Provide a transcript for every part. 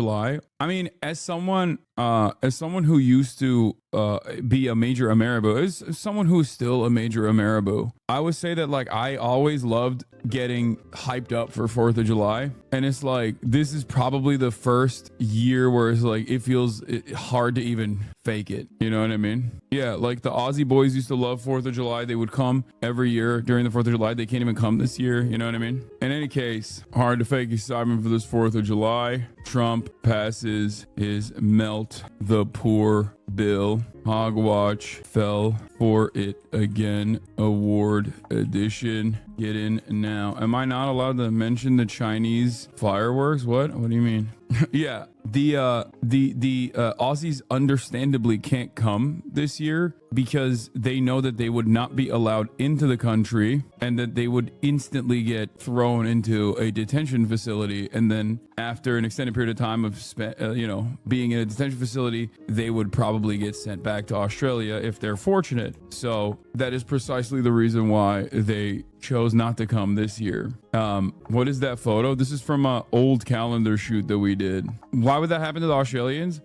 July. I mean, as someone who used to be a major Ameribu, as someone who's still a major Ameribu, I would say that like I always loved getting hyped up for 4th of July. And it's like, this is probably the first year where it's like, it feels hard to even fake it. You know what I mean? Yeah, like the Aussie boys used to love 4th of July. They would come every year during the 4th of July. They can't even come this year. You know what I mean? In any case, hard to fake excitement for this 4th of July. Trump passes his melt the poor bill. Hogwatch fell for it again. Award edition. Get in now. Am I not allowed to mention the Chinese fireworks? What do you mean? Yeah, the Aussies understandably can't come this year because they know that they would not be allowed into the country and that they would instantly get thrown into a detention facility. And then after an extended period of time of being in a detention facility, they would probably get sent back to Australia if they're fortunate. So that is precisely the reason why they chose not to come this year. What is that photo? This is from an old calendar shoot that we did. Why would that happen to the Australians?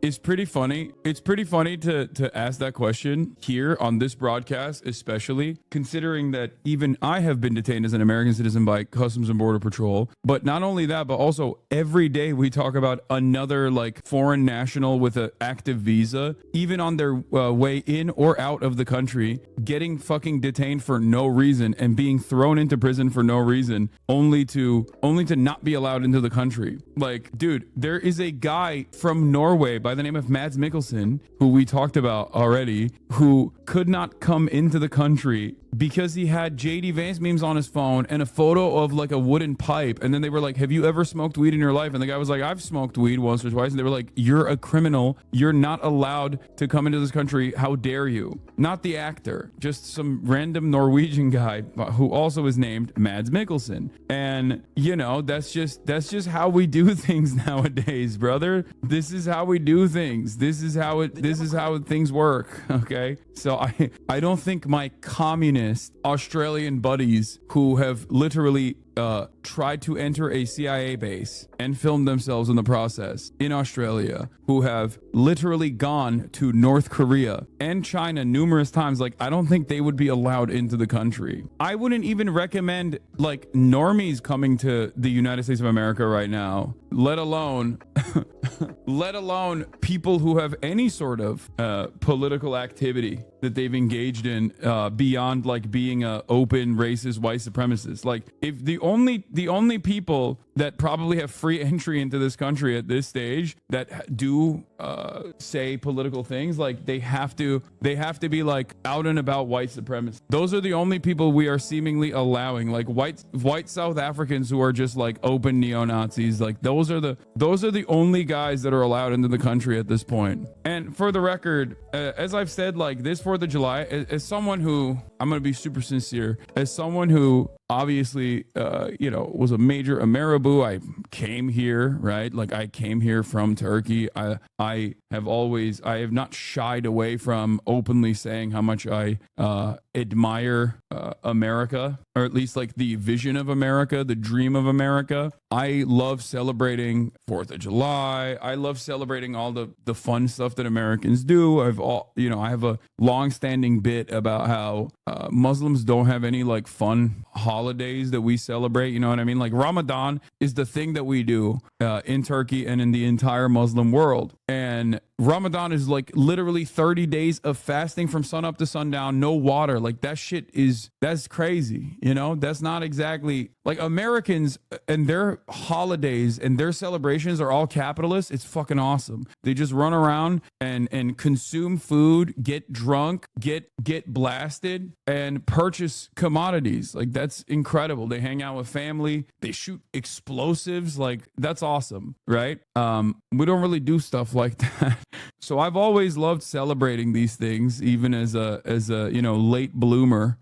It's pretty funny. It's pretty funny to ask that question here on this broadcast, especially considering that even I have been detained as an American citizen by Customs and Border Patrol. But not only that, but also every day we talk about another like foreign national with an active visa, even on their way in or out of the country, getting fucking detained for no reason and being thrown into prison for no reason, only to not be allowed into the country. Like, dude, there is a guy from Norway by the name of Mads Mikkelsen, who we talked about already, who could not come into the country because he had JD Vance memes on his phone and a photo of like a wooden pipe. And then they were like, have you ever smoked weed in your life? And the guy was like, I've smoked weed once or twice. And they were like, you're a criminal. You're not allowed to come into this country. How dare you? Not the actor, just some random Norwegian guy who also is named Mads Mikkelsen. And you know, that's just how we do things nowadays, brother. This is how we do things. This is how things work. Okay. So I don't think my communist Australian buddies who have literally tried to enter a CIA base and filmed themselves in the process in Australia, who have literally gone to North Korea and China numerous times, like I don't think they would be allowed into the country. I wouldn't even recommend like normies coming to the United States of America right now, let alone people who have any sort of political activity that they've engaged in beyond like being a open racist white supremacist. Like if the only people that probably have free entry into this country at this stage that do say political things, like they have to be like out and about white supremacists. Those are the only people we are seemingly allowing, like white South Africans who are just like open neo-Nazis. Like those are the only guys that are allowed into the country at this point. And for the record, as I've said, like this 4th of July, as someone who, I'm going to be super sincere, as someone who obviously, was a major Ameribu. I came here, right? Like I came here from Turkey. I have not shied away from openly saying how much I admire America, or at least like the vision of America, the dream of America. I love celebrating 4th of July. I love celebrating all the fun stuff that Americans do. I have a long-standing bit about how Muslims don't have any like fun holidays that we celebrate. You know what I mean? Like Ramadan is the thing that we do in Turkey and in the entire Muslim world. And Ramadan is like literally 30 days of fasting from sun up to sundown, no water. Like that's crazy. You know, that's not exactly like Americans and their holidays and their celebrations are all capitalist. It's fucking awesome. They just run around and consume food, get drunk, get blasted, and purchase commodities. Like that's incredible. They hang out with family. They shoot explosives. Like that's awesome, right? We don't really do stuff like that. So I've always loved celebrating these things, even as a late bloomer,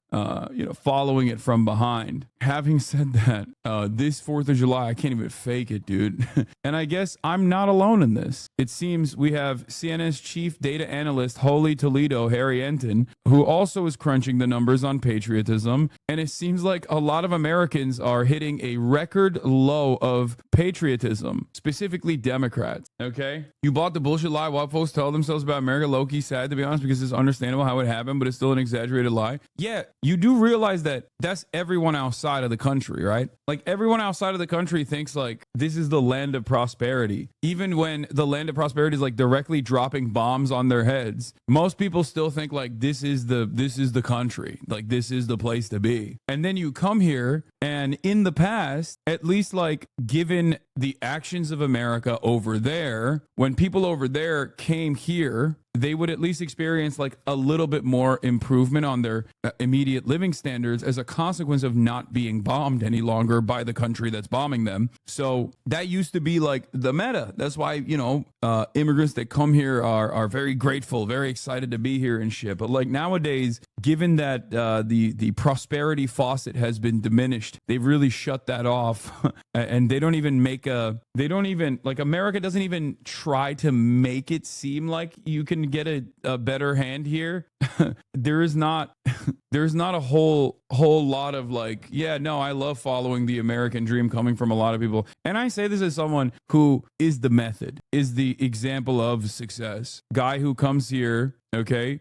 following it from behind. Having said that, this 4th of July, I can't even fake it, dude. And I guess I'm not alone in this. It seems we have CNN's chief data analyst, Holy Toledo, Harry Enton, who also is crunching the numbers on patriotism. And it seems like a lot of Americans are hitting a record low of patriotism, specifically Democrats. Okay? You bought the bullshit lie what folks tell themselves about America. Low-key sad, to be honest, because it's understandable how it happened, but it's still an exaggerated lie. Yeah, you do realize that that's everyone outside of the country, right? Like everyone outside of the country thinks like this is the land of prosperity. Even when the land of prosperity is like directly dropping bombs on their heads, most people still think like this is the country. Like this is the place to be. And then you come here, and in the past, at least like given the actions of America over there, when people over there came here, they would at least experience like a little bit more improvement on their immediate living standards as a consequence of not being bombed any longer by the country that's bombing them. So that used to be like the meta. That's why, immigrants that come here are very grateful, very excited to be here and shit. But like nowadays, given that the prosperity faucet has been diminished, they've really shut that off. And they don't even America doesn't even try to make it seem like you can get a better hand here. There's not a whole lot of like, yeah, no, I love following the American dream coming from a lot of people. And I say this as someone who is the method, is the example of success. Guy who comes here, okay,